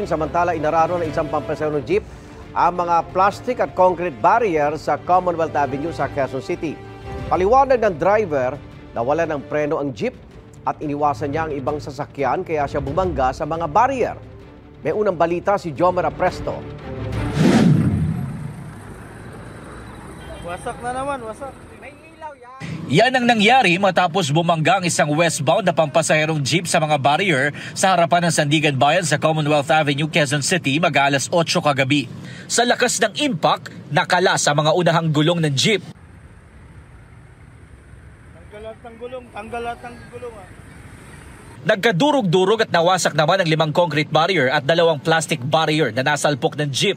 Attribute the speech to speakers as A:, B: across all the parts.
A: Samantala, inararo ng isang pampasahero jeep ang mga plastic at concrete barrier sa Commonwealth Avenue sa Quezon City. Paliwanag ng driver, nawala ng preno ang jeep at iniwasan niya ang ibang sasakyan kaya siya bumangga sa mga barrier. May unang balita si Jomer Apresto.
B: Wasak na naman, wasak.
C: Yan ang nangyari matapos bumangga ang isang westbound na pampasaherong jeep sa mga barrier sa harapan ng Sandigan Bayan sa Commonwealth Avenue, Quezon City mag-alas 8 kagabi. Sa lakas ng impact, nakala sa mga unahang gulong ng jeep.
B: Tanggalat ng gulong.
C: Nagkadurog-durog at nawasak naman ang 5 concrete barrier at 2 plastic barrier na nasalpok ng jeep.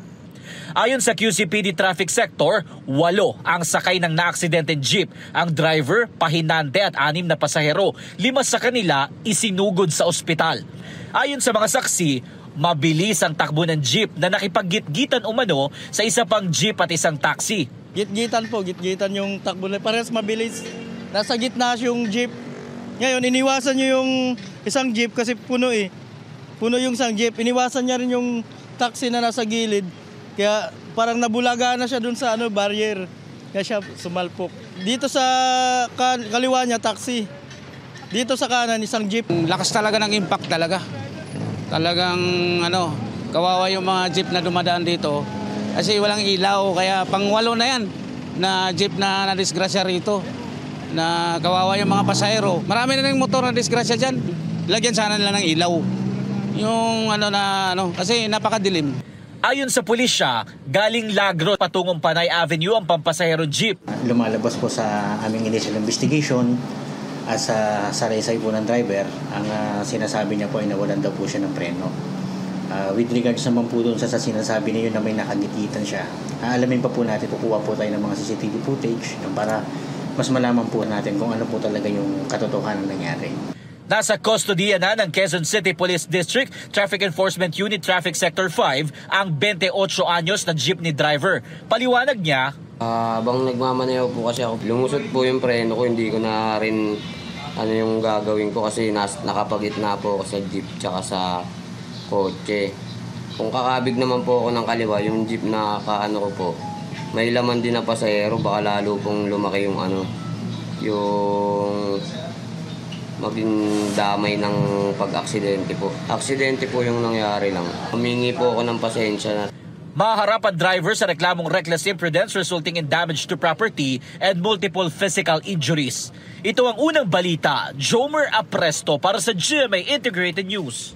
C: Ayon sa QCPD Traffic Sector, 8 ang sakay ng naaksidenteng jeep. Ang driver, pahinante at 6 na pasahero. 5 sa kanila isinugod sa ospital. Ayon sa mga saksi, mabilis ang takbo ng jeep na nakipaggitgitan umano sa isa pang jeep at isang taxi.
B: Gitgitan yung takbo na. Parehas mabilis. Nasa gitna yung jeep. Ngayon, iniwasan nyo yung isang jeep kasi puno eh. Puno yung isang jeep. Iniwasan niya rin yung taxi na nasa gilid. Kaya parang nabulaga na siya dun sa barrier. Kaya siya sumalpok. Dito sa kaliwa niya, taxi. Dito sa kanan, isang jeep.
D: Lakas talaga ng impact talaga. Talagang kawawa yung mga jeep na dumadaan dito. Kasi walang ilaw, kaya pang-8 na yan na jeep na nadisgrasya rito. Na kawawa yung mga pasahero. Marami na ng motor na disgrasya dyan. Lagyan sana nila ng ilaw. Yung kasi napakadilim.
C: Ayon sa pulisya, galing Lagro patungong Panay Avenue ang pampasahero jeep.
E: Lumalabas po sa aming initial investigation at sa saraysay po ng driver, ang sinasabi niya po ay nawalan daw po siya ng preno. With regards naman po doon sa sinasabi niyo na may nakagititan siya, alamin pa po natin, kukuha po tayo ng mga CCTV footage para mas malaman po natin kung ano po talaga yung katotohanan nangyari.
C: Nasa kustodiya na ng Quezon City Police District Traffic Enforcement Unit Traffic Sector 5 ang 28 anyos na jeepney driver. Paliwanag niya,
F: habang nagmamaneho po kasi ako, lumusot po yung preno ko, hindi ko na rin yung gagawin ko kasi nakapagitna po ako sa jeep tsaka sa kotse. Kung kakabig naman po ako ng kaliwa, yung jeep na ko po, may laman din na pasahero, baka lalo pong lumaki yung maging damay ng pag-aksidente po. Aksidente po yung nangyari lang. Humingi po ako ng pasensya na.
C: maharap ang driver sa reklamong reckless imprudence resulting in damage to property and multiple physical injuries. Ito ang unang balita. Jomer Apresto para sa GMA Integrated News.